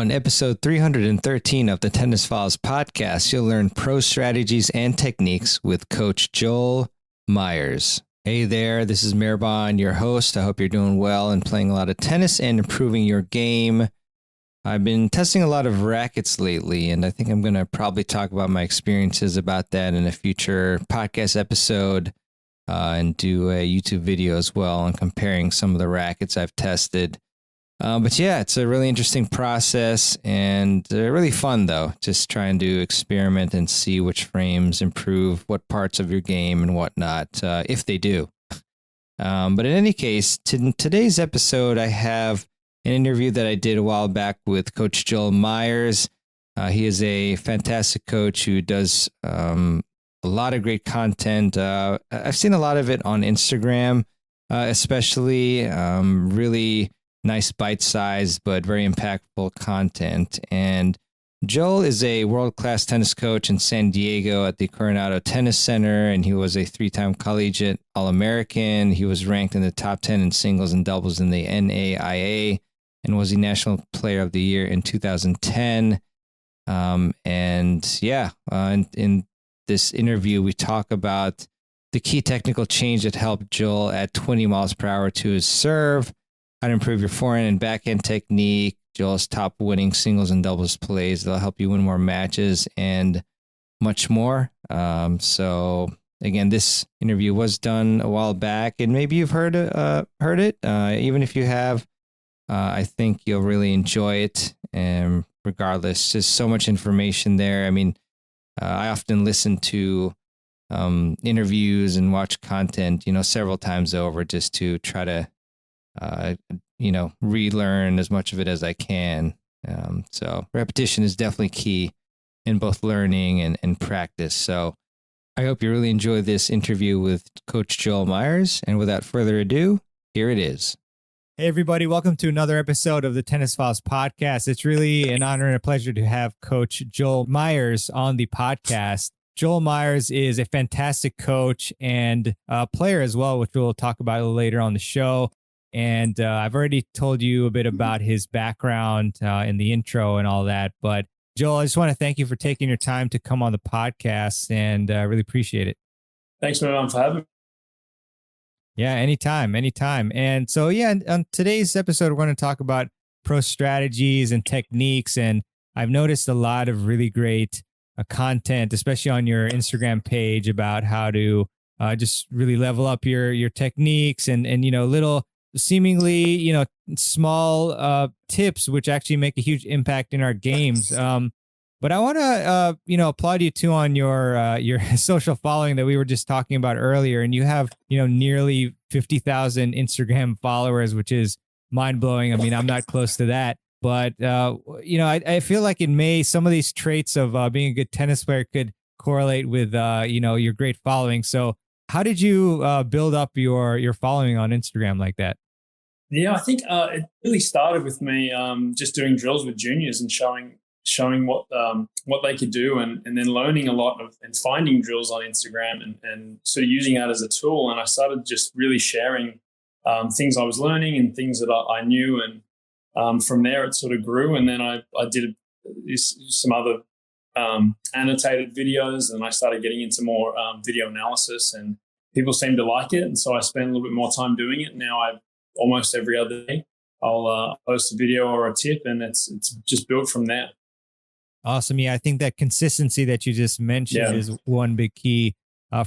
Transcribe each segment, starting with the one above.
On episode 313 of the Tennis Files podcast, you'll learn pro strategies and techniques with Coach Joel Myers. Hey there, this is Mehrban, your host. I hope you're doing well and playing a lot of tennis and improving your game. I've been testing a lot of rackets lately, and I think I'm going to probably talk about my experiences about that in a future podcast episode and do a YouTube video as well on comparing some of the rackets I've tested. But yeah, it's a really interesting process and really fun, though, just trying to experiment and see which frames improve what parts of your game and whatnot, if they do. But in any case, today's episode, I have an interview that I did a while back with Coach Joel Myers. He is a fantastic coach who does a lot of great content. I've seen a lot of it on Instagram, especially really nice bite-sized but very impactful content. And Joel is a world-class tennis coach in San Diego at the Coronado Tennis Center, and he was a three-time collegiate All-American. He was ranked in the top 10 in singles and doubles in the NAIA and was the National Player of the Year in 2010. In this interview, we talk about the key technical change that helped Joel add 20 miles per hour to his serve, how to improve your forehand and backhand technique, Joel's top winning singles and doubles plays that'll help you win more matches, and much more. So again, this interview was done a while back, and maybe you've heard it. Even if you have, I think you'll really enjoy it. And regardless, just so much information there. I mean, I often listen to interviews and watch content, several times over just to try to relearn as much of it as I can. So repetition is definitely key in both learning and practice. So I hope you really enjoy this interview with Coach Joel Myers. And without further ado, here it is. Hey, everybody. Welcome to another episode of the Tennis Files podcast. It's really an honor and a pleasure to have Coach Joel Myers on the podcast. Joel Myers is a fantastic coach and player as well, which we'll talk about later on the show. And I've already told you a bit about his background in the intro and all that. But Joel, I just want to thank you for taking your time to come on the podcast, and I really appreciate it. Thanks, man, for having me. Yeah, anytime. And so, on today's episode, we're going to talk about pro strategies and techniques. And I've noticed a lot of really great content, especially on your Instagram page, about how to just really level up your techniques and little seemingly, small tips, which actually make a huge impact in our games. But I want to, applaud you too on your social following that we were just talking about earlier. And you have, nearly 50,000 Instagram followers, which is mind blowing. I mean, I'm not close to that, but I feel like some of these traits of being a good tennis player could correlate with, your great following. So how did you build up your following on Instagram like that? Yeah, I think it really started with me just doing drills with juniors and showing what they could do, and then learning a lot and finding drills on Instagram and sort of using that as a tool. And I started just really sharing things I was learning and things that I knew, and from there it sort of grew. And then I did some other annotated videos, and I started getting into more video analysis, and people seemed to like it. And so I spent a little bit more time doing it. Now almost every other day I'll post a video or a tip, and it's just built from there. Awesome. Yeah, I think that consistency that you just mentioned is one big key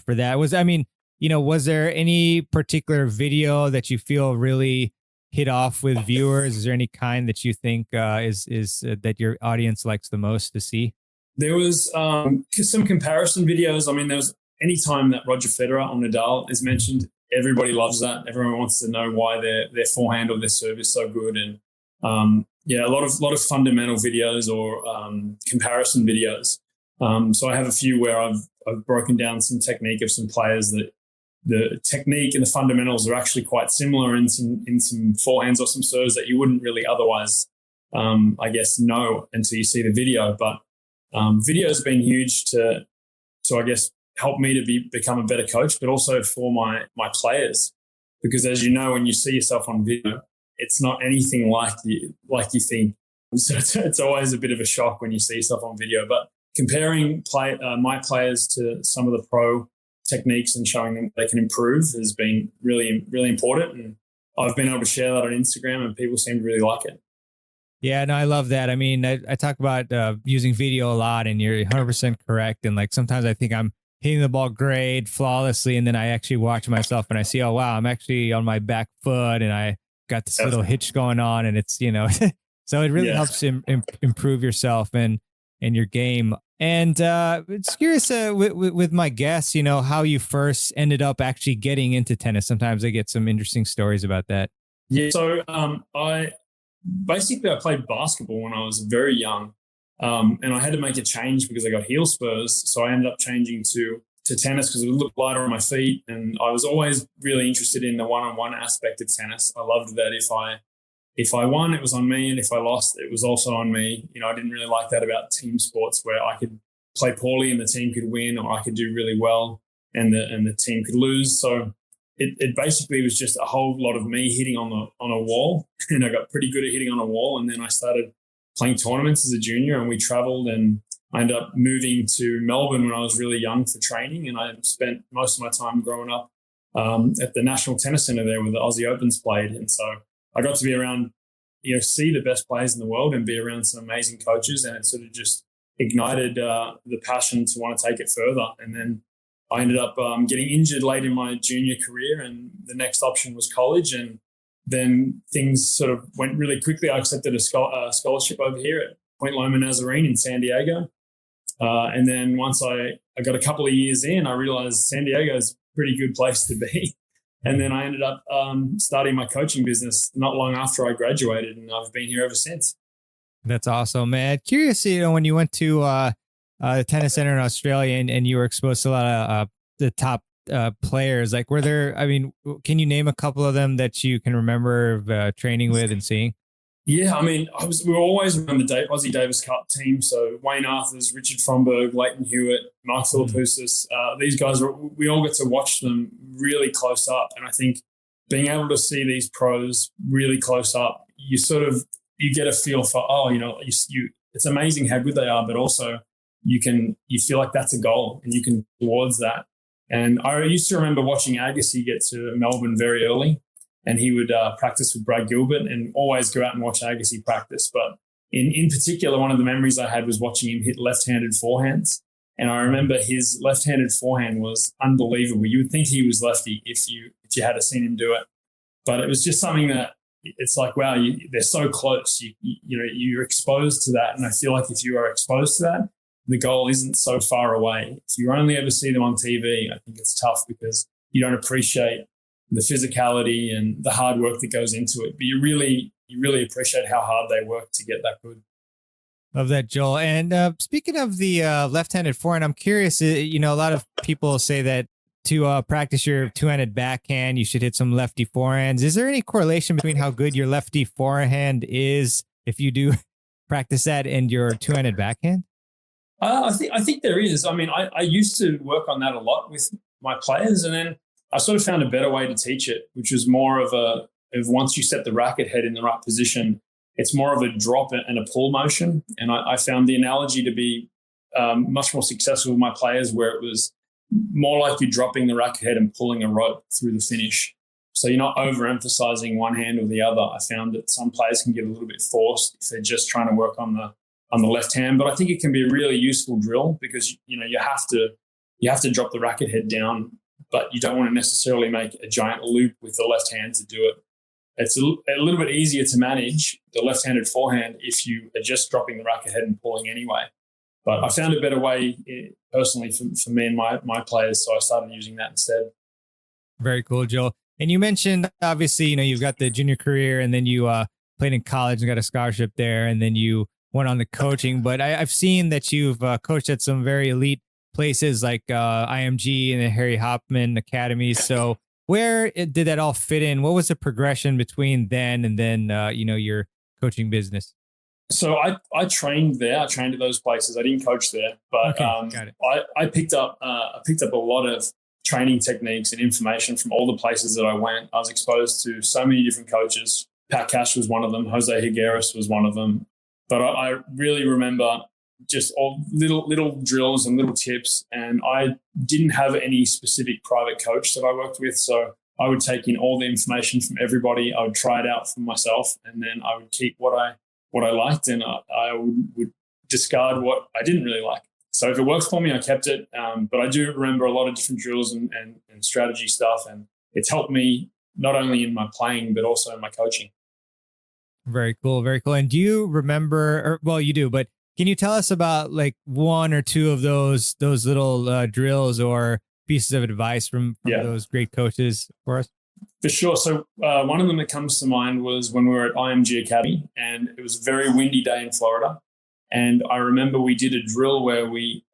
for that. Was there any particular video that you feel really hit off with viewers? Is there any kind that you think is that your audience likes the most to see? There was some comparison videos. I mean, there was any time that Roger Federer or Nadal is mentioned, everybody loves that. Everyone wants to know why their forehand or their serve is so good. And a lot of fundamental videos or comparison videos. So I have a few where I've broken down some technique of some players that the technique and the fundamentals are actually quite similar in some forehands or some serves that you wouldn't really otherwise, know until you see the video. But video has been huge to I guess help me to become a better coach, but also for my players, because as you know, when you see yourself on video, it's not anything like you think So it's always a bit of a shock when you see stuff on video. But comparing my players to some of the pro techniques and showing them they can improve has been really, really important. And I've been able to share that on Instagram, and people seem to really like it. Yeah, no, I love that. I mean, I talk about using video a lot, and you're 100% correct. And like sometimes I think I'm hitting the ball great, flawlessly, and then I actually watch myself and I see, oh wow, I'm actually on my back foot, and I got this little hitch going on, and it's so it really helps improve yourself and your game. And it's curious with my guests, how you first ended up actually getting into tennis. Sometimes I get some interesting stories about that. Yeah, so I played basketball when I was very young, and I had to make a change because I got heel spurs. So I ended up changing to tennis because it would look lighter on my feet, and I was always really interested in the one-on-one aspect of tennis. I loved that if I won, it was on me, and if I lost, it was also on me. I didn't really like that about team sports where I could play poorly and the team could win, or I could do really well and the team could lose. So it basically was just a whole lot of me hitting on a wall, and I got pretty good at hitting on a wall. And then I started playing tournaments as a junior, and we traveled, and I ended up moving to Melbourne when I was really young for training. And I spent most of my time growing up at the National Tennis Centre there where the Aussie Opens played. And so I got to be around, see the best players in the world and be around some amazing coaches. And it sort of just ignited the passion to want to take it further. And then I ended up getting injured late in my junior career, and the next option was college. And then things sort of went really quickly. I accepted a scholarship over here at Point Loma Nazarene in San Diego. And then once I got a couple of years in, I realized San Diego is a pretty good place to be. And then I ended up starting my coaching business not long after I graduated, and I've been here ever since. That's awesome, man. Curious, when you went to the tennis center in Australia and you were exposed to a lot of the top players, like can you name a couple of them that you can remember training with and seeing? Yeah, we were always around the Aussie Davis Cup team. So Wayne Arthurs, Richard Fromberg, Leighton Hewitt, Mark Philippoussis, these guys, we all get to watch them really close up. And I think being able to see these pros really close up, you get a feel for, it's amazing how good they are, but also you feel like that's a goal and you can towards that. And I used to remember watching Agassi get to Melbourne very early, and he would practice with Brad Gilbert and always go out and watch Agassi practice. But in particular, one of the memories I had was watching him hit left-handed forehands. And I remember his left-handed forehand was unbelievable. You would think he was lefty if you had seen him do it. But it was just something that it's like, wow, they're so close. You're exposed to that. And I feel like if you are exposed to that, the goal isn't so far away. If you only ever see them on TV, I think it's tough because you don't appreciate the physicality and the hard work that goes into it. But you really appreciate how hard they work to get that good. Love that, Joel. And speaking of the left-handed forehand, I'm curious, a lot of people say that to practice your two-handed backhand, you should hit some lefty forehands. Is there any correlation between how good your lefty forehand is if you do practice that and your two-handed backhand? I think there is. I used to work on that a lot with my players, and then I sort of found a better way to teach it, which was more of once you set the racket head in the right position, it's more of a drop and a pull motion. And I found the analogy to be much more successful with my players, where it was more like you're dropping the racket head and pulling a rope through the finish. So you're not overemphasizing one hand or the other. I found that some players can get a little bit forced if they're just trying to work on the left hand. But I think it can be a really useful drill because you have to drop the racket head down, but you don't want to necessarily make a giant loop with the left hand to do it. It's a little bit easier to manage the left-handed forehand if you are just dropping the racket head and pulling anyway. But I found a better way personally for me and my players, so I started using that instead. Very cool, Joel. And you mentioned, obviously, you've got the junior career, and then you played in college and got a scholarship there, and then you went on the coaching. But I've seen that you've coached at some very elite places like IMG and the Harry Hopman Academy. So where did that all fit in? What was the progression between then and then, your coaching business? So I trained there. I trained at those places. I didn't coach there, but got it. I picked up a lot of training techniques and information from all the places that I went. I was exposed to so many different coaches. Pat Cash was one of them. Jose Higueras was one of them. But I really remember just all little drills and little tips. And I didn't have any specific private coach that I worked with. So I would take in all the information from everybody. I would try it out for myself, and then I would keep what I liked, and I would discard what I didn't really like. So if it worked for me, I kept it. But I do remember a lot of different drills and strategy stuff, and it's helped me not only in my playing but also in my coaching. Very cool. Very cool. And do you remember, or well, you do, but can you tell us about like one or two of those little drills or pieces of advice from those great coaches for us? For sure. So one of them that comes to mind was when we were at IMG Academy, and it was a very windy day in Florida. And I remember we did a drill where we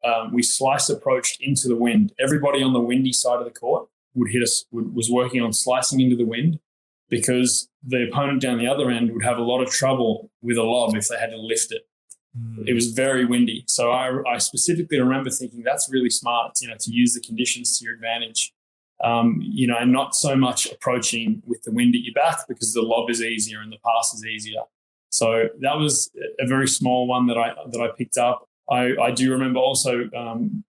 slice approached into the wind. Everybody on the windy side of the court was working on slicing into the wind, because the opponent down the other end would have a lot of trouble with a lob if they had to lift it. It was very windy. So I specifically remember thinking that's really smart, to use the conditions to your advantage, and not so much approaching with the wind at your back, because the lob is easier and the pass is easier. So that was a very small one that I picked up. I do remember also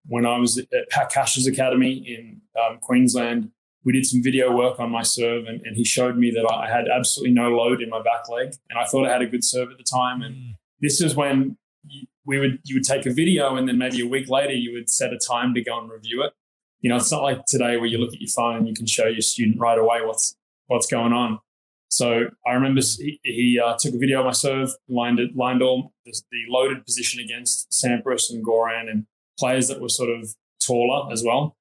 when I was at Pat Cash's academy in Queensland, we did some video work on my serve, and he showed me that I had absolutely no load in my back leg, and I thought I had a good serve at the time. And this is when you would take a video, and then maybe a week later you would set a time to go and review it. It's not like today where you look at your phone and you can show your student right away what's going on. So I remember he took a video of my serve, lined all the loaded position against Sampras and Goran and players that were sort of taller as well.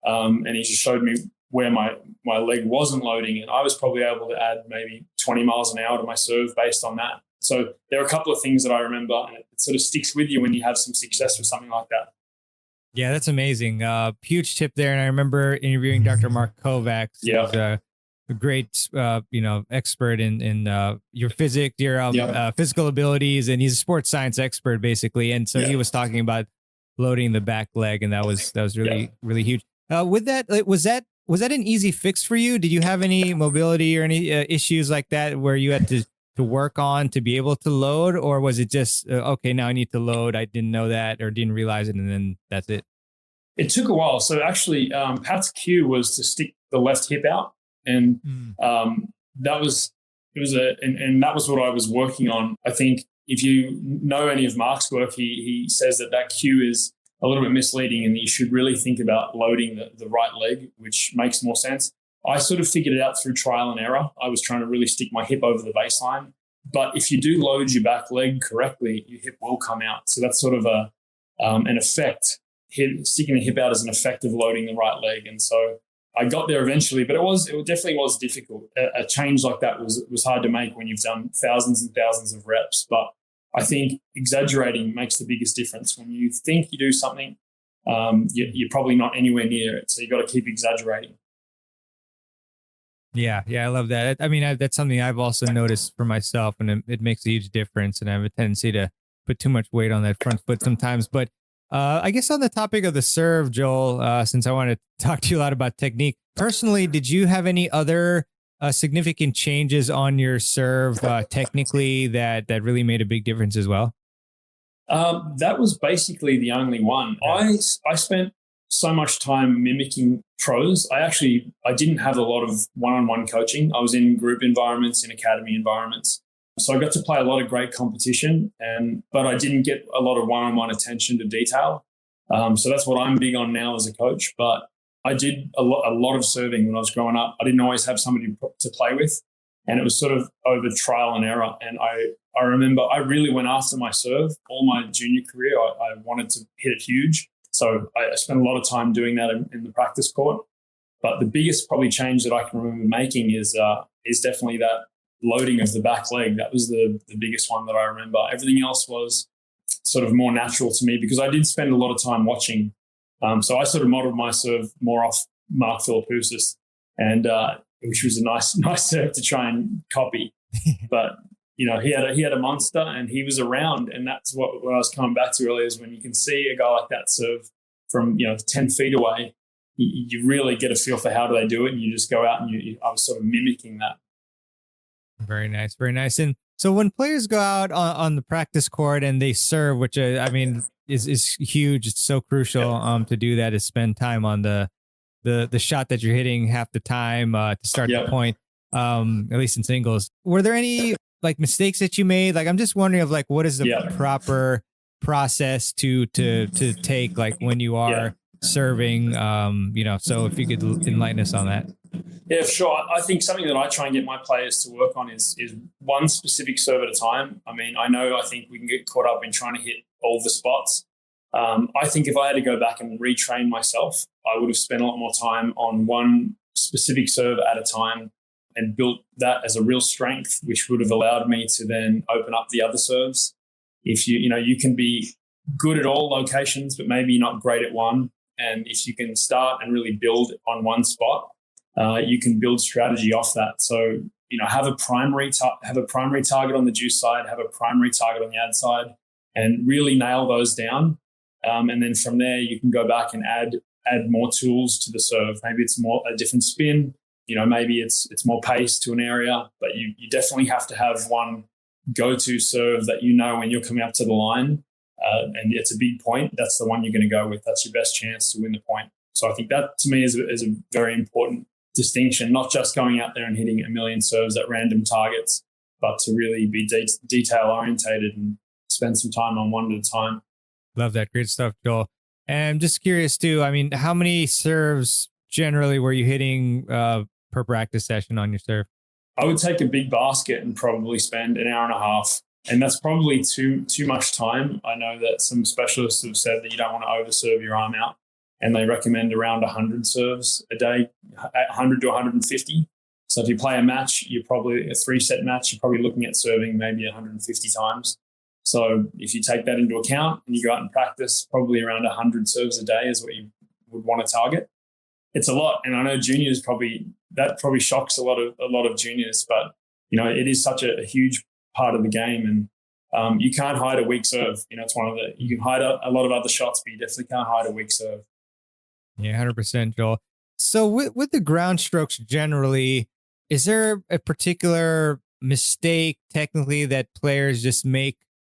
And he just showed me where my leg wasn't loading, and I was probably able to add maybe 20 miles an hour to my serve based on that. So there are a couple of things that I remember, and it sort of sticks with you when you have some success with something like that. Yeah, that's amazing. Huge tip there. And I remember interviewing Dr. Mark Kovacs, who's a great, expert in your physics, your physical abilities, and he's a sports science expert basically. And so he was talking about loading the back leg, and that was really really huge. With that, was that an easy fix for you? Did you have any mobility or any issues like that where you had to work on to be able to load, or was it just okay, now I need to load, I didn't know that or didn't realize it, and then that's it? It took a while. So actually Pat's cue was to stick the left hip out, and that was what I was working on. I think if you know any of Mark's work, he says that cue is a little bit misleading, and you should really think about loading the right leg, which makes more sense. I sort of figured it out through trial and error. I was trying to really stick my hip over the baseline. But if you do load your back leg correctly, your hip will come out. So that's sort of an effect. Sticking the hip out is an effect of loading the right leg. And so I got there eventually, but it definitely was difficult. A change like that was hard to make when you've done thousands and thousands of reps. But I think exaggerating makes the biggest difference. When you think you do something, you're probably not anywhere near it. So you've got to keep exaggerating. Yeah, I love that. I mean, that's something I've also noticed for myself, and it makes a huge difference. And I have a tendency to put too much weight on that front foot sometimes. But I guess on the topic of the serve, Joel, since I want to talk to you a lot about technique, personally, did you have any other significant changes on your serve technically that really made a big difference as well? That was basically the only one. I spent so much time mimicking pros. I didn't have a lot of one-on-one coaching. I was in group environments, in academy environments. So I got to play a lot of great competition, but I didn't get a lot of one-on-one attention to detail. So that's what I'm big on now as a coach. But I did a lot of serving when I was growing up. I didn't always have somebody to play with, and it was sort of over trial and error. And I remember I really went after my serve all my junior career. I wanted to hit it huge. So I spent a lot of time doing that in the practice court. But the biggest probably change that I can remember making is definitely that loading of the back leg. That was the biggest one that I remember. Everything else was sort of more natural to me because I did spend a lot of time watching. So I sort of modeled my serve more off Mark Philippoussis, and which was a nice serve to try and copy. But he had a monster, and he was around, and that's what I was coming back to earlier, is when you can see a guy like that serve from 10 feet away, you really get a feel for how do they do it, and you just go out and I was sort of mimicking that. Very nice, very nice. And So when players go out on the practice court and they serve, which I mean is huge, it's so crucial to do that, is spend time on the shot that you're hitting half the time to start the point, at least in singles. Were there any like mistakes that you made? Like, I'm just wondering of like, what is the proper process to take like when you are serving, so if you could enlighten us on that. Yeah, for sure. I think something that I try and get my players to work on is one specific serve at a time. I mean, I think we can get caught up in trying to hit all the spots. I think if I had to go back and retrain myself, I would have spent a lot more time on one specific serve at a time and built that as a real strength, which would have allowed me to then open up the other serves. If you can be good at all locations, but maybe you're not great at one. And if you can start and really build on one spot, you can build strategy off that. So, have a primary target on the juice side, have a primary target on the ad side, and really nail those down. And then from there, you can go back and add more tools to the serve. Maybe it's more a different spin. Maybe it's more pace to an area, but you definitely have to have one go-to serve that when you're coming up to the line, and it's a big point. That's the one you're going to go with. That's your best chance to win the point. So I think that to me is a very important distinction, not just going out there and hitting a million serves at random targets, but to really be detail orientated and spend some time on one at a time. Love that. Great stuff, Joel. And I'm just curious too, I mean, how many serves generally were you hitting per practice session on your serve? I would take a big basket and probably spend an hour and a half. And that's probably too much time. I know that some specialists have said that you don't want to overserve your arm out, and they recommend around 100 serves a day, 100 to 150. So if you play a match, you're probably a 3-set match, you're probably looking at serving maybe 150 times. So if you take that into account and you go out and practice, probably around 100 serves a day is what you would want to target. It's a lot, and I know juniors probably shocks a lot of juniors, but it is such a huge part of the game, and you can't hide a weak serve. It's you can hide a lot of other shots, but you definitely can't hide a weak serve. Yeah, 100%, Joel. So with the ground strokes generally, is there a particular mistake technically that players just make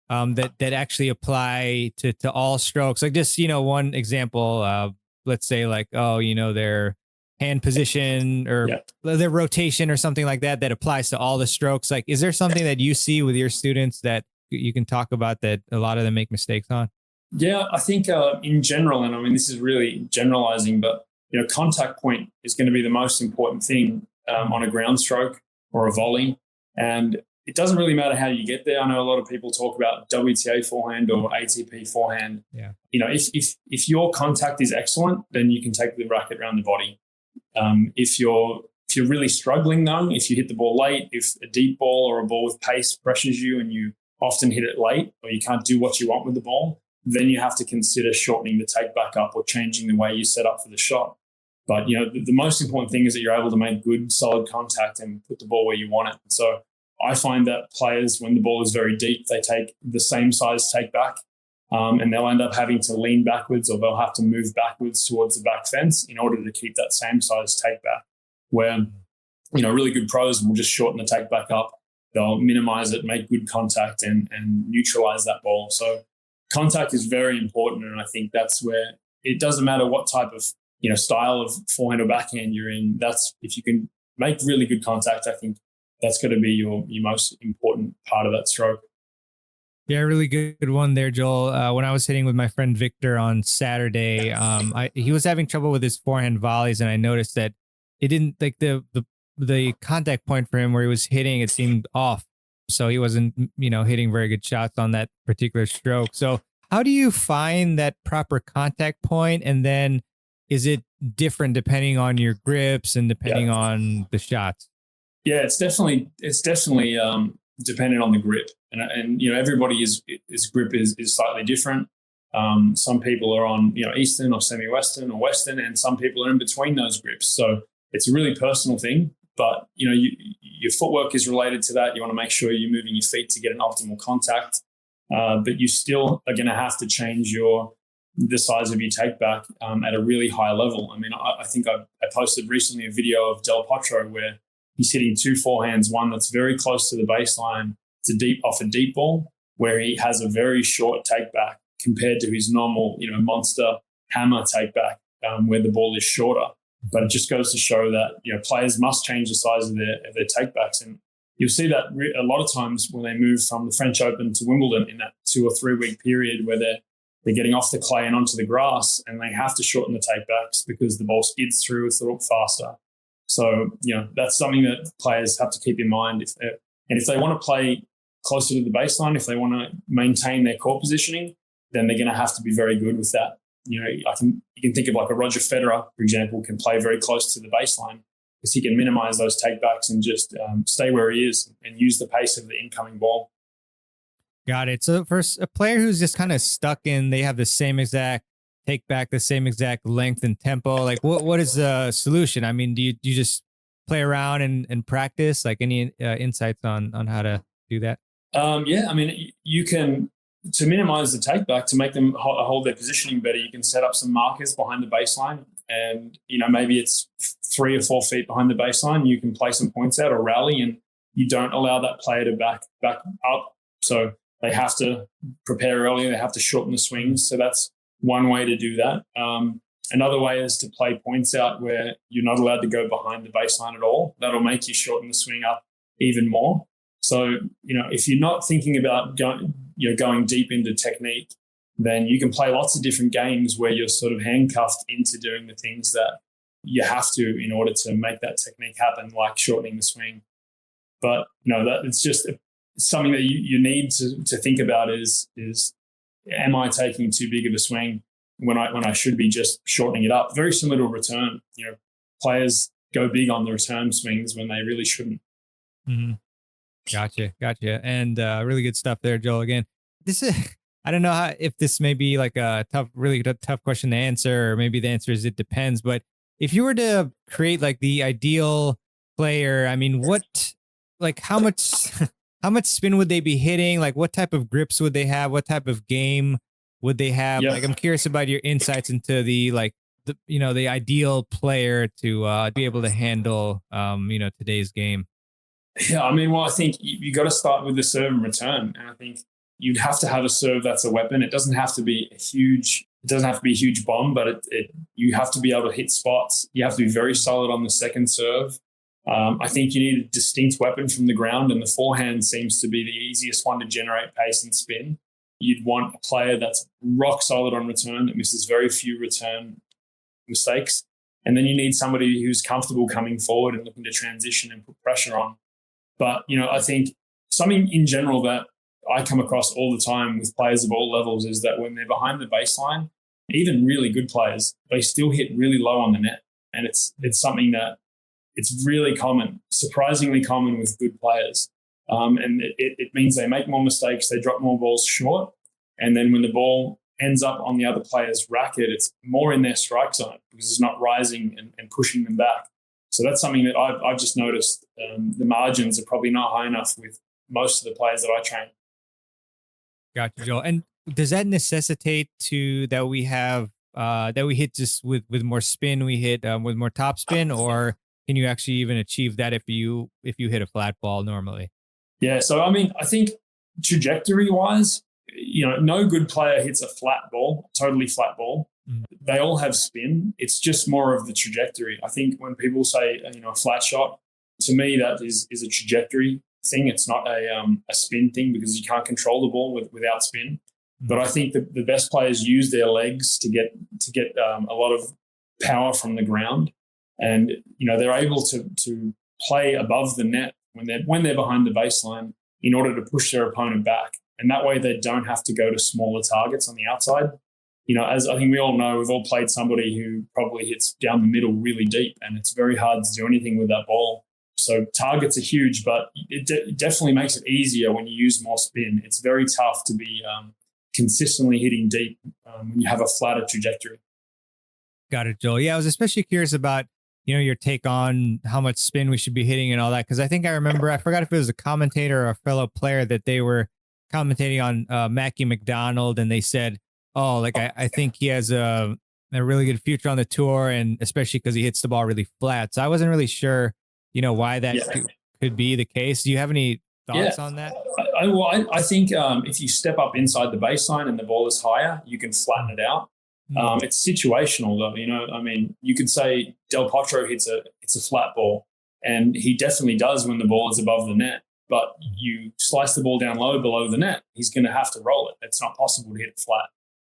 that actually apply to all strokes? Like just, one example, let's say like, their hand position or their rotation or something like that applies to all the strokes. Like, is there something that you see with your students that you can talk about that a lot of them make mistakes on? Yeah, I think in general, and I mean, this is really generalizing, but contact point is going to be the most important thing on a ground stroke or a volley. And it doesn't really matter how you get there. I know a lot of people talk about WTA forehand or ATP forehand. Yeah. If your contact is excellent, then you can take the racket around the body. If you're really struggling though, if you hit the ball late, if a deep ball or a ball with pace pressures you and you often hit it late, or you can't do what you want with the ball, then you have to consider shortening the take back up or changing the way you set up for the shot. But the most important thing is that you're able to make good, solid contact and put the ball where you want it. And so I find that players, when the ball is very deep, they take the same size take back, and they'll end up having to lean backwards, or they'll have to move backwards towards the back fence in order to keep that same size take back. Where really good pros will just shorten the take back up. They'll minimize it, make good contact, and neutralize that ball. So contact is very important, and I think that's where it doesn't matter what type of style of forehand or backhand you're in. That's if you can make really good contact, I think that's going to be your most important part of that stroke. Yeah, really good one there, Joel. When I was hitting with my friend Victor on Saturday, he was having trouble with his forehand volleys, and I noticed that it didn't like the contact point for him where he was hitting, it seemed off. So he wasn't, hitting very good shots on that particular stroke. So how do you find that proper contact point? And then is it different depending on your grips and depending on the shots? Yeah, it's definitely dependent on the grip, and everybody's grip is slightly different. Some people are on Eastern or semi-Western or Western, and some people are in between those grips. So it's a really personal thing. But your footwork is related to that. You want to make sure you're moving your feet to get an optimal contact, but you still are going to have to change the size of your take back at a really high level. I mean, I think I posted recently a video of Del Potro where he's hitting two forehands, one that's very close to the baseline off a deep ball where he has a very short take back compared to his normal, monster hammer take back where the ball is shorter. But it just goes to show that, players must change the size of their take backs. And you'll see that a lot of times when they move from the French Open to Wimbledon in that 2 or 3 week period where they're getting off the clay and onto the grass, and they have to shorten the take backs because the ball skids through, it's a little faster. So, that's something that players have to keep in mind. If they want to play closer to the baseline, if they want to maintain their court positioning, then they're going to have to be very good with that. You can think of like a Roger Federer, for example, can play very close to the baseline because he can minimize those takebacks and just stay where he is and use the pace of the incoming ball. Got it. So for a player who's just kind of stuck in, they have the same exact take back, the same exact length and tempo, like what is the solution? I mean, do you just play around and practice? Like any insights on how to do that? Yeah, I mean, you can, to minimize the take back, to make them hold their positioning better, you can set up some markers behind the baseline. And, maybe it's 3 or 4 feet behind the baseline. You can play some points out or rally, and you don't allow that player to back up. So they have to prepare early. They have to shorten the swings. So that's one way to do that. Another way is to play points out where you're not allowed to go behind the baseline at all. That'll make you shorten the swing up even more. So, if you're not thinking about going deep into technique, then you can play lots of different games where you're sort of handcuffed into doing the things that you have to in order to make that technique happen, like shortening the swing. But, that it's just something that you need to think about is am I taking too big of a swing when I should be just shortening it up? Very similar to a return. Players go big on the return swings when they really shouldn't. Mm-hmm. Gotcha. And really good stuff there, Joel. Again, this is, I don't know if this may be like a really tough question to answer, or maybe the answer is it depends. But if you were to create like the ideal player, I mean, how much spin would they be hitting? Like what type of grips would they have? What type of game would they have? Yeah. Like, I'm curious about your insights into the ideal player to be able to handle, today's game. Yeah, I mean, well, I think you got to start with the serve and return, and I think you'd have to have a serve that's a weapon. It doesn't have to be a huge bomb, but you have to be able to hit spots. You have to be very solid on the second serve. I think you need a distinct weapon from the ground, and the forehand seems to be the easiest one to generate pace and spin. You'd want a player that's rock solid on return, that misses very few return mistakes, and then you need somebody who's comfortable coming forward and looking to transition and put pressure on. But, I think something in general that I come across all the time with players of all levels is that when they're behind the baseline, even really good players, they still hit really low on the net. And it's something that it's really common, surprisingly common with good players. And it means they make more mistakes, they drop more balls short. And then when the ball ends up on the other player's racket, it's more in their strike zone because it's not rising and pushing them back. So that's something that I've just noticed. The margins are probably not high enough with most of the players that I train. Gotcha, Joel. And does that necessitate that we hit just with more spin, we hit with more top spin, or can you actually even achieve that if you hit a flat ball normally? Yeah. So, I mean, I think trajectory wise, no good player hits a totally flat ball. They all have spin. It's just more of the trajectory. I think when people say, a flat shot, to me, that is a trajectory thing. It's not a spin thing because you can't control the ball without spin. But I think the best players use their legs to get a lot of power from the ground. And, they're able to play above the net when they're behind the baseline in order to push their opponent back. And that way they don't have to go to smaller targets on the outside. As I think we all know, we've all played somebody who probably hits down the middle really deep, and it's very hard to do anything with that ball. So targets are huge, but it definitely makes it easier when you use more spin. It's very tough to be consistently hitting deep when you have a flatter trajectory. Got it, Joel. Yeah, I was especially curious about, your take on how much spin we should be hitting and all that. Because I think I remember, I forgot if it was a commentator or a fellow player that they were commentating on Mackie McDonald, and they said, oh, like I think he has a really good future on the tour, and especially because he hits the ball really flat. So I wasn't really sure, why that could be the case. Do you have any Yeah, thoughts on that? I think if you step up inside the baseline and the ball is higher, you can flatten it out. It's situational, though. I mean, you could say Del Potro hits a flat ball, and he definitely does when the ball is above the net. But you slice the ball down low below the net, he's going to have to roll it. It's not possible to hit it flat.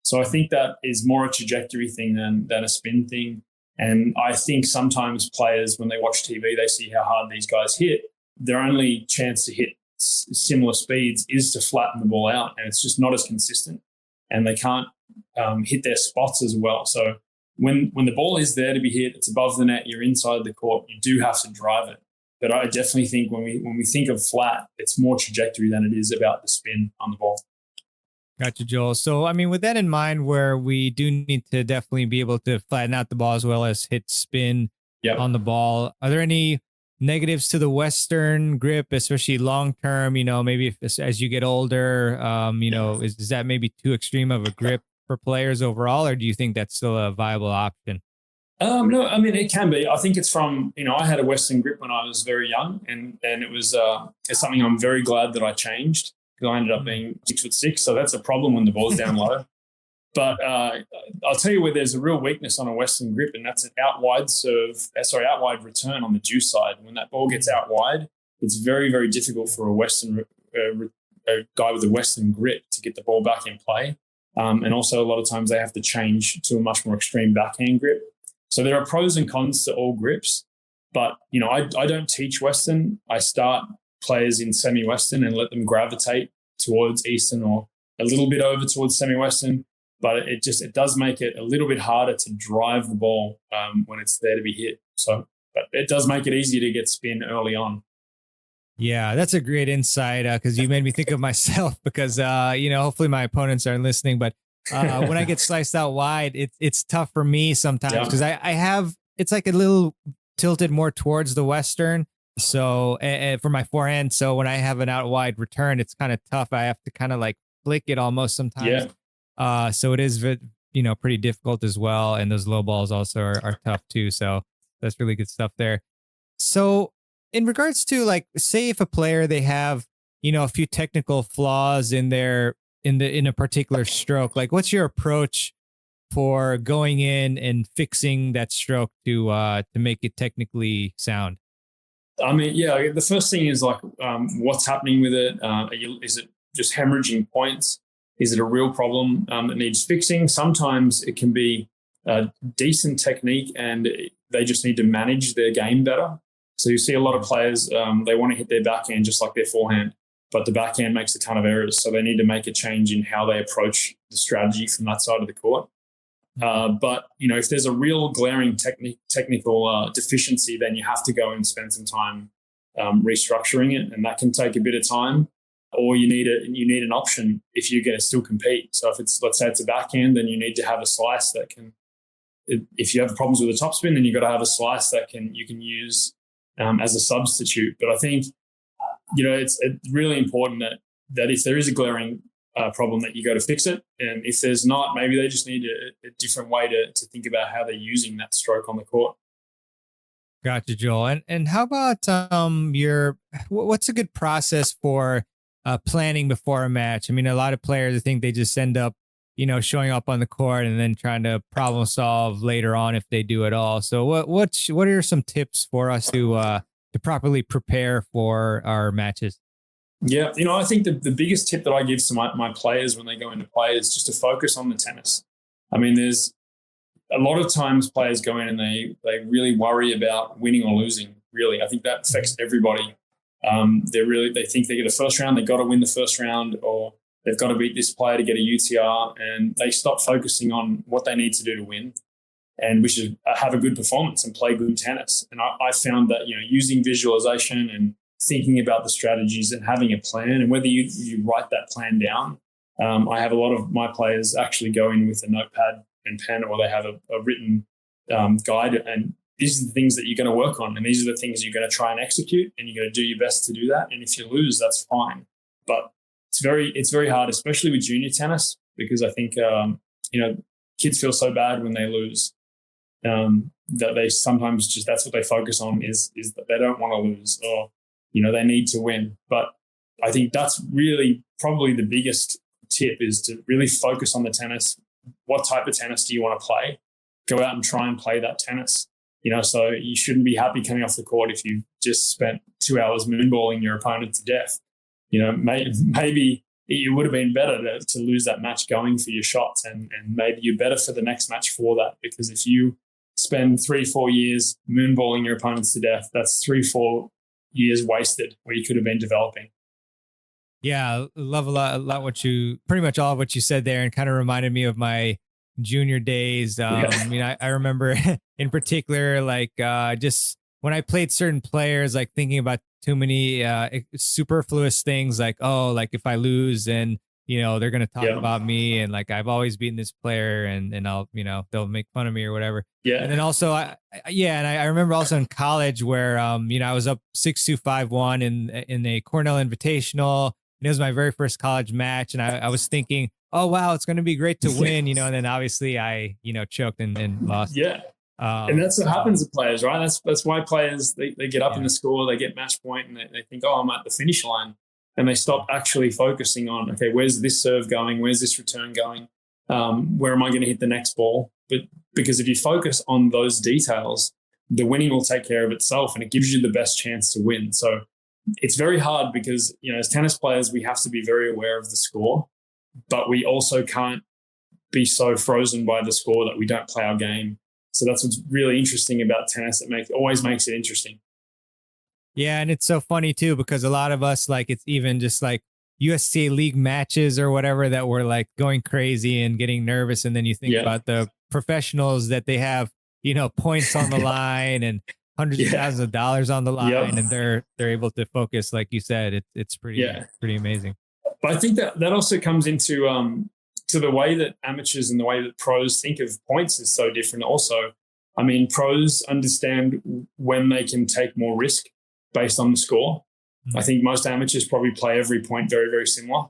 So I think that is more a trajectory thing than a spin thing. And I think sometimes players, when they watch TV, they see how hard these guys hit. Their only chance to hit similar speeds is to flatten the ball out, and it's just not as consistent, and they can't hit their spots as well. So when the ball is there to be hit, it's above the net, you're inside the court, you do have to drive it. But I definitely think when we think of flat, it's more trajectory than it is about the spin on the ball. Gotcha, Joel. So, I mean, with that in mind, where we do need to definitely be able to flatten out the ball as well as hit spin on the ball, are there any negatives to the Western grip, especially long term? Maybe if, as you get older, is that maybe too extreme of a grip for players overall, or do you think that's still a viable option? No, I mean, it can be. I think it's from, I had a Western grip when I was very young, and it was it's something I'm very glad that I changed, because I ended up being 6'6", so that's a problem when the ball's down low. But I'll tell you where there's a real weakness on a Western grip, and that's an out wide return on the juice side. When that ball gets out wide, it's very, very difficult for a guy with a Western grip to get the ball back in play. And also a lot of times they have to change to a much more extreme backhand grip. So there are pros and cons to all grips, but I don't teach Western. I start players in semi-Western and let them gravitate towards Eastern or a little bit over towards semi-Western. But it does make it a little bit harder to drive the ball when it's there to be hit. So, but it does make it easier to get spin early on. Yeah, that's a great insight, because you made me think of myself, because hopefully my opponents aren't listening, but when I get sliced out wide, it's tough for me sometimes, because I have, it's like a little tilted more towards the Western. So for my forehand, so when I have an out wide return, it's kind of tough. I have to kind of like flick it almost sometimes. So it is, pretty difficult as well. And those low balls also are tough too. So that's really good stuff there. So in regards to, like, say if a player, they have, a few technical flaws in a particular stroke, like what's your approach for going in and fixing that stroke to make it technically sound? I mean, the first thing is like, what's happening with it? Is it just hemorrhaging points? Is it a real problem that needs fixing? Sometimes it can be a decent technique and they just need to manage their game better. So you see a lot of players, they want to hit their backhand just like their forehand, but the backhand makes a ton of errors. So they need to make a change in how they approach the strategy from that side of the court. But, if there's a real glaring technical deficiency, then you have to go and spend some time restructuring it, and that can take a bit of time. Or you need an option if you're going to still compete. So if let's say it's a backhand, then you need to have a slice that can. If you have problems with the topspin, then you've got to have a slice that you can use as a substitute. But I think it's really important that if there is a glaring problem, that you go to fix it, and if there's not, maybe they just need a different way to think about how they're using that stroke on the court. Gotcha, Joel. And how about what's a good process for planning before a match? I mean, a lot of players, I think they just end up, showing up on the court and then trying to problem solve later on if they do at all. So what are some tips for us to properly prepare for our matches? Yeah, I think the biggest tip that I give to my players when they go into play is just to focus on the they I mean, there's a lot of times players go in and they really worry about winning or losing. Really, I think that affects everybody. They think they get a first round, they got to win the first round, or they've got to beat this player to get a UTR, and they stop focusing on what they need to do to win, and which is have a good performance and play good tennis. And I found that using visualization and thinking about the strategies and having a plan, and whether you write that plan down. I have a lot of my players actually go in with a notepad and pen, or they have a written guide, and these are the things that you're going to work on, and these are the things you're going to try and execute, and you're going to do your best to do that. And if you lose, that's fine. But it's very hard, especially with junior tennis, because I think kids feel so bad when they lose that they sometimes just, that's what they focus on is that they don't want to lose, or they need to win. But I think that's really probably the biggest tip, is to really focus on the tennis. What type of tennis do you want to play? Go out and try and play that tennis. So you shouldn't be happy coming off the court if you just spent 2 hours moonballing your opponent to death. Maybe it would have been better to lose that match going for your shots, and maybe you're better for the next match for that, because if you spend 3-4 years moonballing your opponents to death, that's 3-4 years wasted where you could have been developing. Yeah, I love a lot pretty much all of what you said there, and kind of reminded me of my junior days. I remember in particular, like just when I played certain players, like thinking about too many superfluous things, like, oh, like if I lose, and they're gonna talk about me, and like I've always beaten this player, and I'll they'll make fun of me or whatever. Yeah. And then also I remember also in college where I was up 6-2 5-1 in a Cornell Invitational. And it was my very first college match, and I was thinking, oh wow, it's going to be great to win, and then obviously I choked and lost. Yeah. And that's what happens to players, right? That's why players, they get up in the score, they get match point, and they think, oh, I'm at the finish line, and they stop actually focusing on, okay, where's this serve going? Where's this return going? Where am I going to hit the next ball? But because if you focus on those details, the winning will take care of itself, and it gives you the best chance to win. So it's very hard because, as tennis players, we have to be very aware of the score, but we also can't be so frozen by the score that we don't play our game. So that's what's really interesting about tennis. It always makes it interesting. Yeah, and it's so funny too, because a lot of us, like, it's even just like USPTA league matches or whatever that we're like going crazy and getting nervous, and then you think about the professionals that they have, points on the line and hundreds of thousands of dollars on the line, and they're able to focus, like you said. It's pretty amazing. But I think that also comes into to the way that amateurs and the way that pros think of points is so different also. I mean, pros understand when they can take more risk based on the score. Mm-hmm. I think most amateurs probably play every point very, very similar.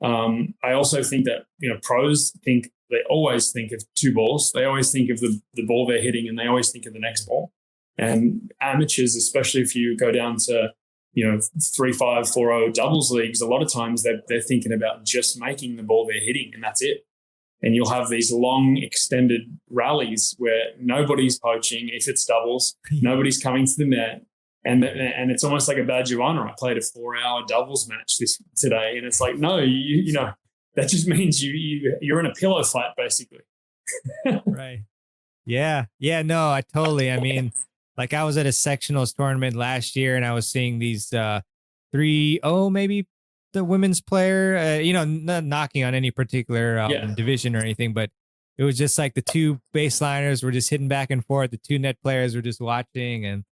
I also think that, pros they always think of two balls. They always think of the ball they're hitting, and they always think of the next ball. And amateurs, especially if you go down to 3-5, 4-0 doubles leagues, a lot of times they're thinking about just making the ball they're hitting, and that's it. And you'll have these long extended rallies where nobody's poaching. If it's doubles, nobody's coming to the net. And it's almost like a badge of honor. I played a 4-hour doubles match today, and it's like, no, that just means you're in a pillow fight, basically. Right. Yeah. No, I totally. I mean, like I was at a sectionals tournament last year, and I was seeing these 3-0, maybe the women's player, not knocking on any particular division or anything, but it was just like the two baseliners were just hitting back and forth. The two net players were just watching, and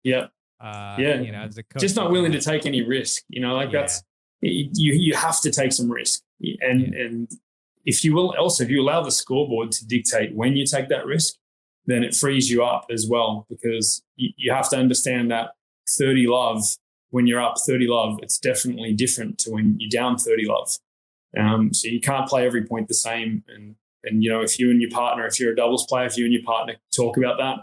as a coach, just not willing to take any risk. That's you have to take some risk, and if you allow the scoreboard to dictate when you take that risk, then it frees you up as well, because you have to understand that 30 love, when you're up 30 love, it's definitely different to when you're down 30 love. So you can't play every point the same. And if you and your partner, if you're a doubles player, if you and your partner talk about that,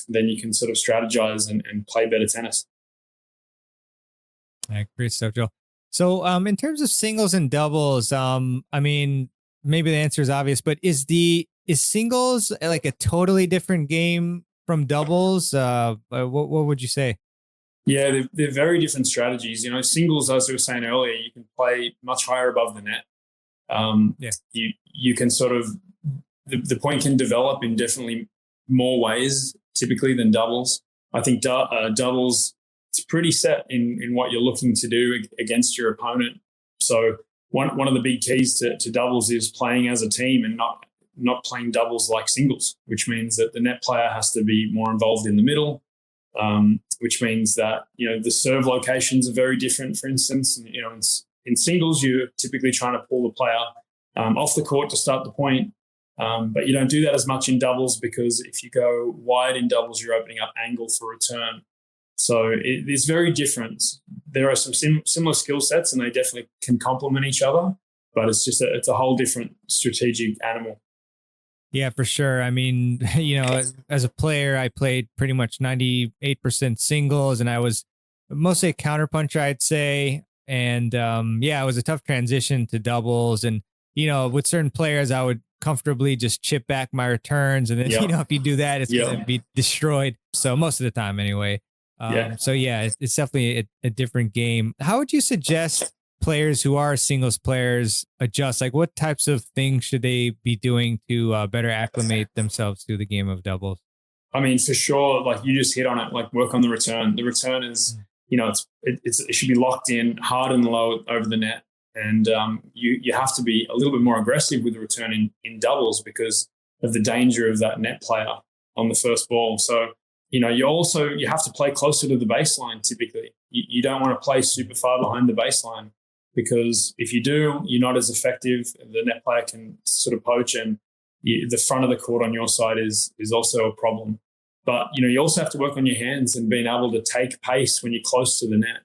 then you can sort of strategize and play better tennis. Great stuff, Joe. So in terms of singles and doubles, I mean, maybe the answer is obvious, but is singles like a totally different game from doubles? What would you say? Yeah, they're very different strategies. Singles, as we were saying earlier, you can play much higher above the net. You can sort of, the point can develop in definitely more ways typically than doubles. I think doubles, it's pretty set in what you're looking to do against your opponent. So one of the big keys to doubles is playing as a team and not playing doubles like singles, which means that the net player has to be more involved in the middle, which means that, the serve locations are very different. For instance, in singles, you're typically trying to pull the player off the court to start the point. But you don't do that as much in doubles, because if you go wide in doubles, you're opening up angle for return. So it is very different. There are some similar skill sets, and they definitely can complement each other, but it's a whole different strategic animal. Yeah, for sure. I mean, as a player, I played pretty much 98% singles, and I was mostly a counterpuncher, I'd say. And yeah, it was a tough transition to doubles. And, with certain players, I would comfortably just chip back my returns. And then, if you do that, it's going to be destroyed. So most of the time anyway. So yeah, it's definitely a different game. How would you suggest players who are singles players adjust? Like, what types of things should they be doing to better acclimate themselves to the game of doubles? I mean, for sure, like you just hit on it, like work on the return. The return is, it should be locked in hard and low over the net. And you have to be a little bit more aggressive with the return in doubles because of the danger of that net player on the first ball. So, you have to play closer to the baseline typically. You don't want to play super far behind the baseline because if you do, you're not as effective. The net player can sort of poach, and the front of the court on your side is also a problem. But, you also have to work on your hands and being able to take pace when you're close to the net.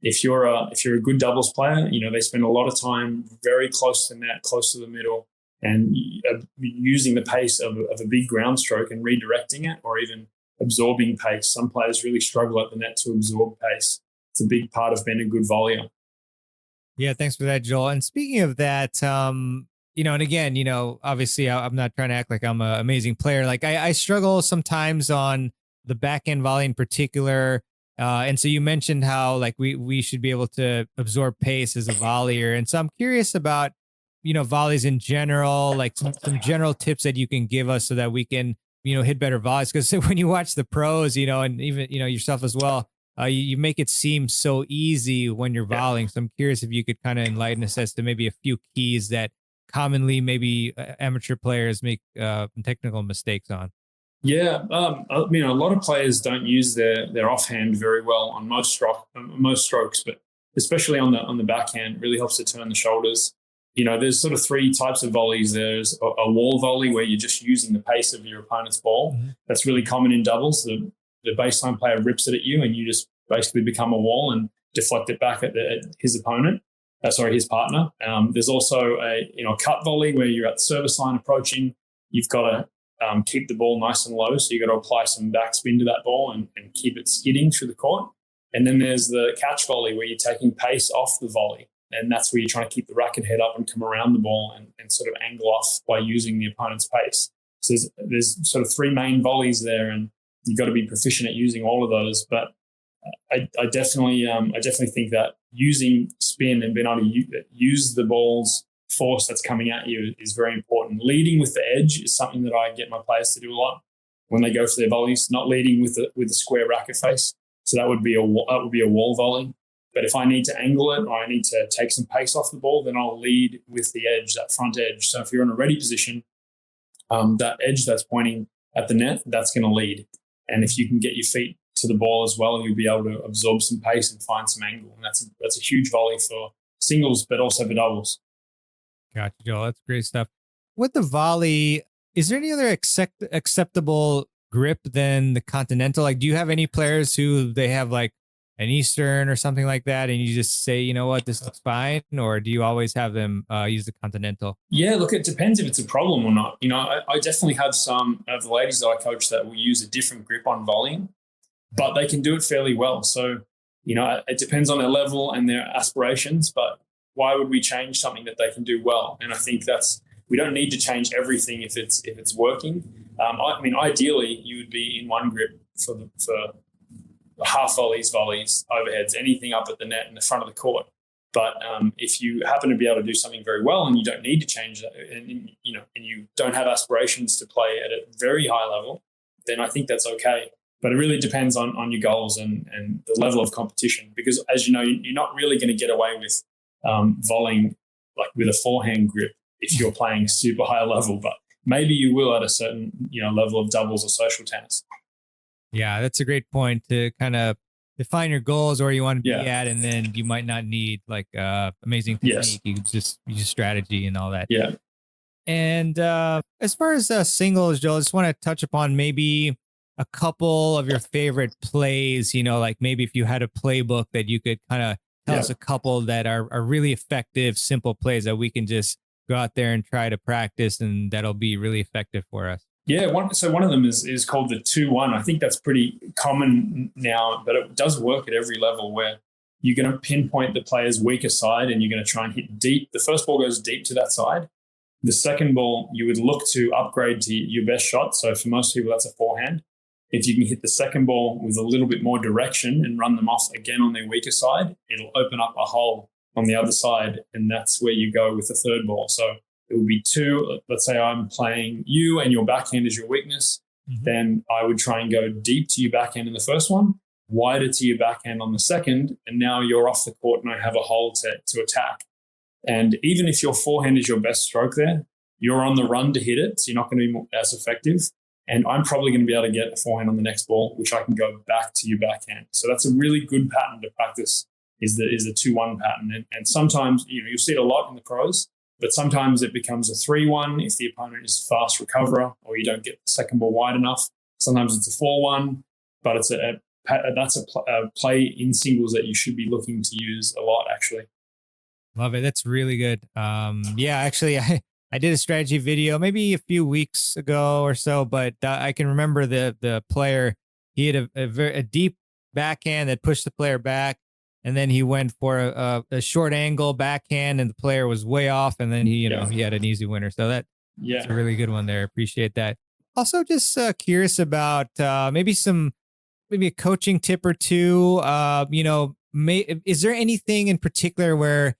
If you're a good doubles player, they spend a lot of time very close to the net, close to the middle, and using the pace of a big ground stroke and redirecting it, or even absorbing pace. Some players really struggle at the net to absorb pace. It's a big part of being a good volleyer. Yeah, thanks for that, Joel. And speaking of that, and again, obviously I'm not trying to act like I'm an amazing player. Like I struggle sometimes on the back end volley in particular. And so you mentioned how like we should be able to absorb pace as a volleyer. And so I'm curious about, volleys in general, like some general tips that you can give us so that we can, hit better volleys. Because when you watch the pros, and even, yourself as well, you make it seem so easy when you're volleying. So I'm curious if you could kind of enlighten us as to maybe a few keys that commonly maybe amateur players make technical mistakes on. Yeah, I mean, a lot of players don't use their offhand very well on most strokes, but especially on the backhand, it really helps to turn the shoulders. There's sort of three types of volleys. There's a wall volley where you're just using the pace of your opponent's ball. Mm-hmm. That's really common in doubles. The baseline player rips it at you, and you just basically become a wall and deflect it back at his opponent. His partner. There's also a cut volley where you're at the service line approaching. You've got to keep the ball nice and low, so you've got to apply some backspin to that ball and keep it skidding through the court. And then there's the catch volley where you're taking pace off the volley, and that's where you're trying to keep the racket head up and come around the ball and sort of angle off by using the opponent's pace. So there's sort of three main volleys there, and you've got to be proficient at using all of those. But I definitely think that using spin and being able to use the ball's force that's coming at you is very important. Leading with the edge is something that I get my players to do a lot when they go for their volleys. Not leading with a square racket face, so that would be a wall volley. But if I need to angle it or I need to take some pace off the ball, then I'll lead with the edge, that front edge. So if you're in a ready position, that edge that's pointing at the net, that's going to lead. And if you can get your feet to the ball as well, you'll be able to absorb some pace and find some angle. And that's a huge volley for singles, but also for doubles. Gotcha, Joel. That's great stuff. With the volley, is there any other acceptable grip than the continental? Like, do you have any players who they have like an Eastern or something like that, and you just say, you know what, this looks fine? Or do you always have them use the continental? Yeah, look, it depends if it's a problem or not. I definitely have some of the ladies that I coach that will use a different grip on volleying, but they can do it fairly well. So, it depends on their level and their aspirations, but why would we change something that they can do well? And I think we don't need to change everything if it's working. I mean, ideally, you would be in one grip for half volleys, overheads, anything up at the net in the front of the court. But if you happen to be able to do something very well and you don't need to change that, and you don't have aspirations to play at a very high level, then I think that's okay. But it really depends on your goals and the level of competition, because as you know, you're not really going to get away with volleying like with a forehand grip if you're playing super high level, but maybe you will at a certain level of doubles or social tennis. Yeah, that's a great point to kind of define your goals or where you want to be at, and then you might not need like amazing technique. Yes. You just use strategy and all that. Yeah. And as far as singles, Joel, I just want to touch upon maybe a couple of your favorite plays. Like maybe if you had a playbook that you could kind of tell us a couple that are really effective, simple plays that we can just go out there and try to practice, and that'll be really effective for us. Yeah, one of them is called the 2-1. I think that's pretty common now, but it does work at every level where you're going to pinpoint the player's weaker side and you're going to try and hit deep. The first ball goes deep to that side. The second ball, you would look to upgrade to your best shot. So for most people, that's a forehand. If you can hit the second ball with a little bit more direction and run them off again on their weaker side, it'll open up a hole on the other side. And that's where you go with the third ball. So it would be two. Let's say I'm playing you and your backhand is your weakness. Then I would try and go deep to your backhand in the first one, wider to your backhand on the second. And now you're off the court and I have a hole to attack. And even if your forehand is your best stroke there, you're on the run to hit it. So you're not going to be as effective. And I'm probably going to be able to get a forehand on the next ball, which I can go back to your backhand. So that's a really good pattern to practice is the 2-1 pattern. And sometimes, you'll see it a lot in the pros, but sometimes it becomes a 3-1 if the opponent is a fast recoverer or you don't get the second ball wide enough. Sometimes it's a 4-1, but it's that's a play in singles that you should be looking to use a lot, actually. Love it. That's really good. Yeah, actually, I did a strategy video maybe a few weeks ago or so, but I can remember the player. He had a deep backhand that pushed the player back, and then he went for a short angle backhand, and the player was way off, and then he had an easy winner. So that's a really good one there. Appreciate that. Also, just curious about maybe a coaching tip or two. Is there anything in particular where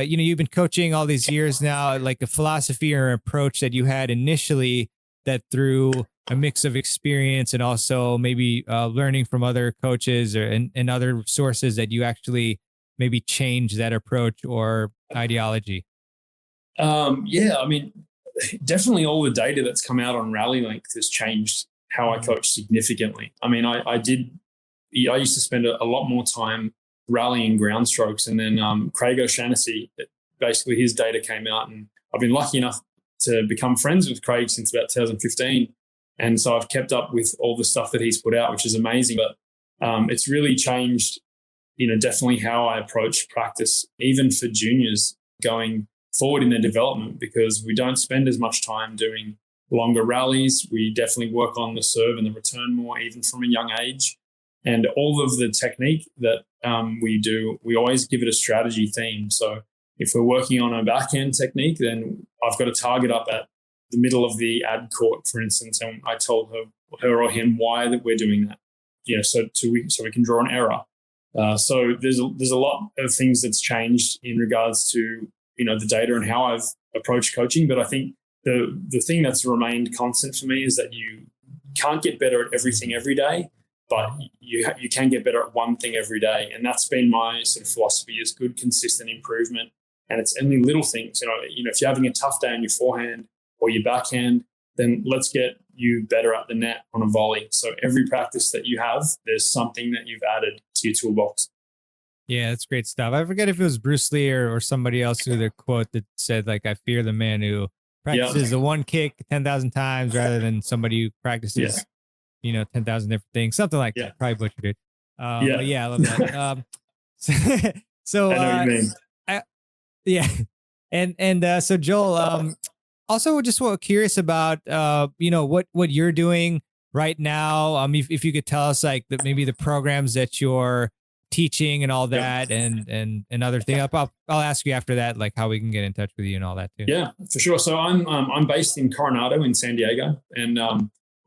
you've been coaching all these years now, like a philosophy or approach that you had initially that through a mix of experience and also maybe learning from other coaches and other sources that you actually maybe change that approach or ideology? Definitely all the data that's come out on rally length has changed how I coach significantly. I mean, I used to spend a lot more time rallying ground strokes, and then Craig O'Shaughnessy, basically his data came out, and I've been lucky enough to become friends with Craig since about 2015, and so I've kept up with all the stuff that he's put out, which is amazing. But it's really changed, definitely how I approach practice, even for juniors going forward in their development, because we don't spend as much time doing longer rallies. We definitely work on the serve and the return more, even from a young age. And all of the technique that we do, we always give it a strategy theme. So if we're working on a backhand technique, then I've got to target up at the middle of the ad court, for instance, and I told her or him why that we're doing that. So we can draw an error. So there's a lot of things that's changed in regards to the data and how I've approached coaching. But I think the thing that's remained constant for me is that you can't get better at everything every day, but you can get better at one thing every day. And that's been my sort of philosophy, is good, consistent improvement. And it's only little things. If you're having a tough day on your forehand or your backhand, then let's get you better at the net on a volley. So every practice that you have, there's something that you've added to your toolbox. Yeah, that's great stuff. I forget if it was Bruce Lee or somebody else who the quote that said, like, I fear the man who practices the one kick 10,000 times rather than somebody who practices 10,000 different things, something like that. Probably butchered it. But yeah, I love that. So I know what you mean. And so Joel, also just curious about what you're doing right now. If you could tell us maybe the programs that you're teaching and all that, and other things. I'll ask you after that, like how we can get in touch with you and all that too. Yeah, for sure. So I'm based in Coronado in San Diego, and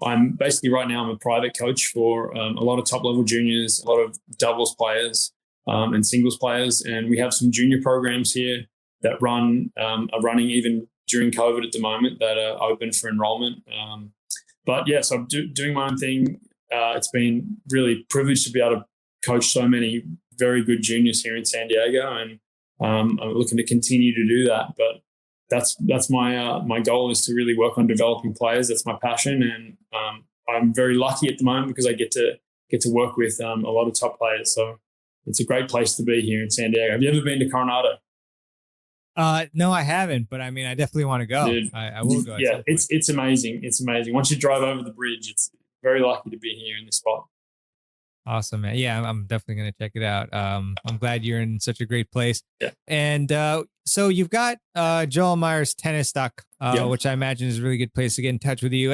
I'm basically right now I'm a private coach for a lot of top level juniors, a lot of doubles players and singles players, and we have some junior programs here that are running even during COVID at the moment that are open for enrollment. But yeah, so I'm doing my own thing. It's been really privileged to be able to coach so many very good juniors here in San Diego, and I'm looking to continue to do that. But that's my goal, is to really work on developing players. That's my passion, and I'm very lucky at the moment because I get to work with a lot of top players. So it's a great place to be here in San Diego. Have you ever been to Coronado? No, I haven't, but I mean, I definitely want to go. Dude, I will go. Yeah, it's amazing. It's amazing. Once you drive over the bridge, it's very lucky to be here in this spot. Awesome, man. Yeah, I'm definitely going to check it out. I'm glad you're in such a great place. Yeah. And so you've got Joel Myers Tennis.com, which I imagine is a really good place to get in touch with you.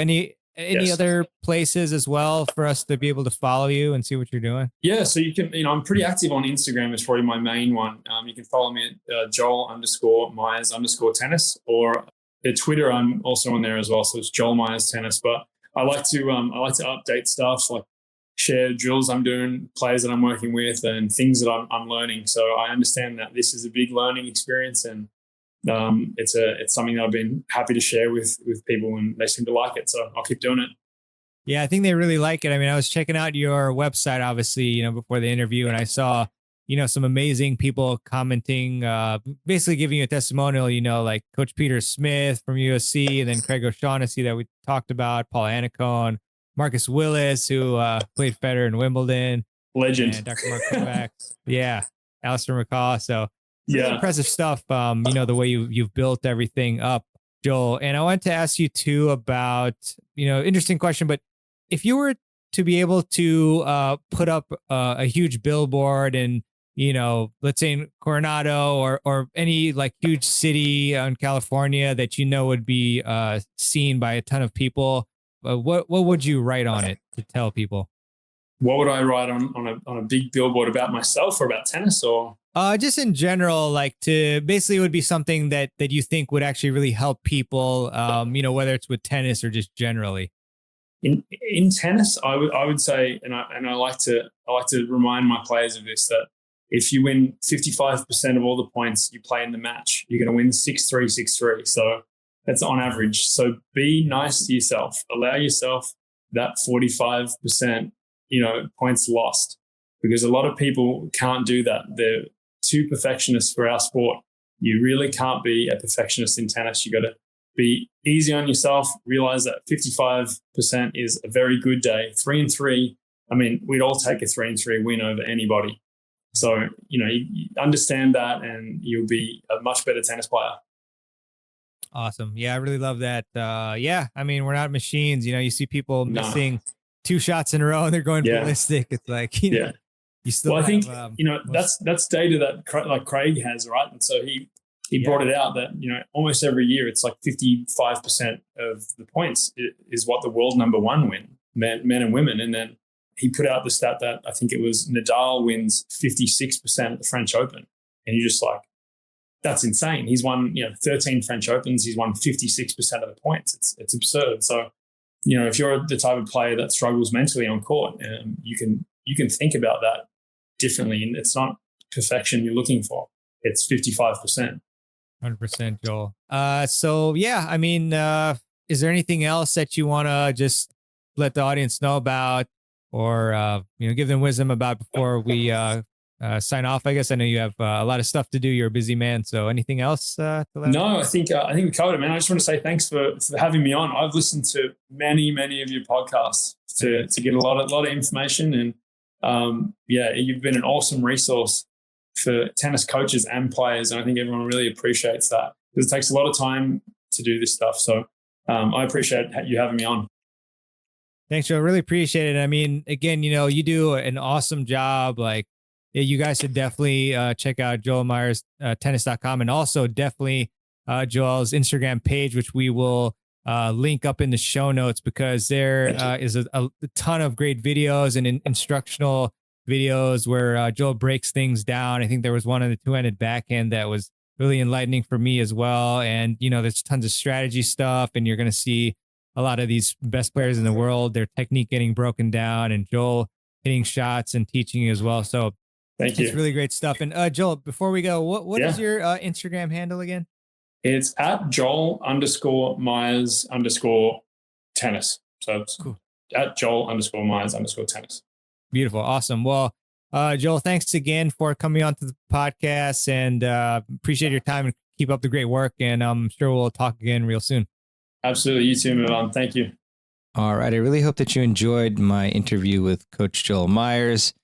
Any Yes. other places as well for us to be able to follow you and see what you're doing? Yeah, so you can, I'm pretty active on Instagram. It's probably my main one. You can follow me at Joel_Myers_tennis, or at Twitter. I'm also on there as well. So it's Joel Myers Tennis. But I like to update stuff, like share drills I'm doing, players that I'm working with, and things that I'm learning. So I understand that this is a big learning experience, and it's something that I've been happy to share with people, and they seem to like it. So I'll keep doing it. Yeah, I think they really like it. I mean, I was checking out your website, obviously, before the interview, and I saw, some amazing people commenting, basically giving you a testimonial, like Coach Peter Smith from USC, and then Craig O'Shaughnessy that we talked about, Paul Anacone, Marcus Willis, who played Federer in Wimbledon, Legend. and Dr. Mark Kovacs. Yeah, Alistair McCaw. So really Yeah. impressive stuff. The way you've built everything up, Joel. And I wanted to ask you too about, interesting question, but if you were to be able to put up a huge billboard in, let's say in Coronado or any like huge city in California that would be seen by a ton of people, what would you write on it to tell people? What would I write on a big billboard about myself or about tennis, or? Just in general, like to basically it would be something that you think would actually really help people, whether it's with tennis or just generally. In tennis, I would say, and I like to remind my players of this, that if you win 55% of all the points you play in the match, you're going to win 6-3, 6-3. So that's on average. So be nice to yourself. Allow yourself that 45%, points lost, because a lot of people can't do that. They're too perfectionist for our sport. You really can't be a perfectionist in tennis. You got to be easy on yourself. Realize that 55% is a very good day. 3-3. I mean, we'd all take a 3-3 win over anybody. So, you understand that, and you'll be a much better tennis player. Awesome. Yeah, I really love that. Yeah, I mean, we're not machines. You see people missing 2 shots in a row and they're going ballistic. It's like, you still. Well, I think most... that's data that like Craig has, right? And so he brought it out that almost every year it's like 55% of the points is what the world number one win, men and women. And then he put out the stat that I think it was Nadal wins 56% at the French Open, and you're just like, that's insane. He's won 13 French Opens. He's won 56% of the points. It's absurd. So if you're the type of player that struggles mentally on court, you can think about that differently, and it's not perfection you're looking for. It's 55%. 100%, Joel. So yeah, I mean, is there anything else that you want to just let the audience know about, or give them wisdom about before we sign off? I guess I know you have a lot of stuff to do. You're a busy man. So anything else? To let No, I think we covered it, man. I just want to say thanks for having me on. I've listened to many of your podcasts to get a lot of information, and you've been an awesome resource for tennis coaches and players, and I think everyone really appreciates that, because it takes a lot of time to do this stuff. So I appreciate you having me on. Thanks, Joe. Really appreciate it. I mean, again, you do an awesome job. Like, you guys should definitely check out joelmyerstennis.com, and also definitely Joel's Instagram page, which we will link up in the show notes, because there is a ton of great videos and instructional videos where Joel breaks things down. I think there was one on the two-handed backhand that was really enlightening for me as well. And, there's tons of strategy stuff, and you're going to see a lot of these best players in the world, their technique getting broken down, and Joel hitting shots and teaching you as well. So thank you. It's really great stuff. And Joel, before we go, what is your Instagram handle again? It's at Joel_Myers_tennis. So it's cool. At Joel_Myers_tennis. Beautiful. Awesome. Well, Joel, thanks again for coming on to the podcast, and appreciate your time, and keep up the great work. And I'm sure we'll talk again real soon. Absolutely. You too, Mehrban. Thank you. All right. I really hope that you enjoyed my interview with Coach Joel Myers.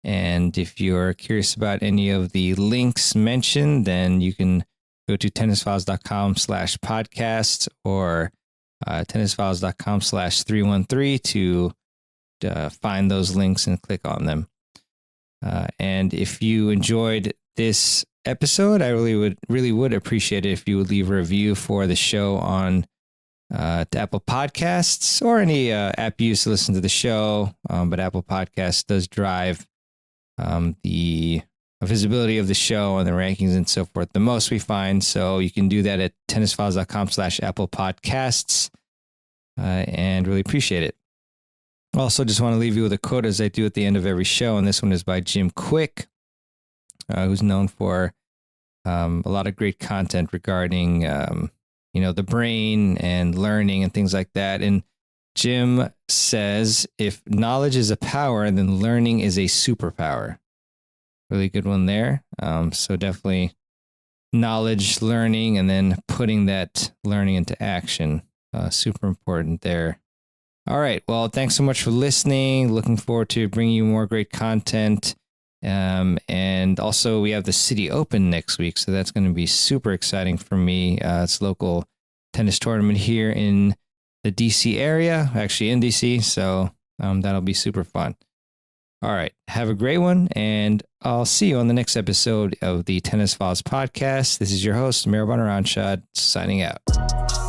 And if you're curious about any of the links mentioned, then you can go to tennisfiles.com/podcast or tennisfiles.com/313 to find those links and click on them. And if you enjoyed this episode, I really would appreciate it if you would leave a review for the show on to Apple Podcasts or any app you use to listen to the show. But Apple Podcasts does drive the visibility of the show and the rankings and so forth the most, we find. So you can do that at tennisfiles.com/Apple Podcasts and really appreciate it. Also, just want to leave you with a quote as I do at the end of every show. And this one is by Jim Quick, who's known for a lot of great content regarding, the brain and learning and things like that. And Jim says, if knowledge is a power, then learning is a superpower. Really good one there. So definitely knowledge, learning, and then putting that learning into action. Super important there. All right. Well, thanks so much for listening. Looking forward to bringing you more great content. And also we have the City Open next week. So that's going to be super exciting for me. It's a local tennis tournament here in the DC area, actually in DC. So that'll be super fun. All right. Have a great one. And I'll see you on the next episode of the Tennis Files podcast. This is your host, mehrban signing out.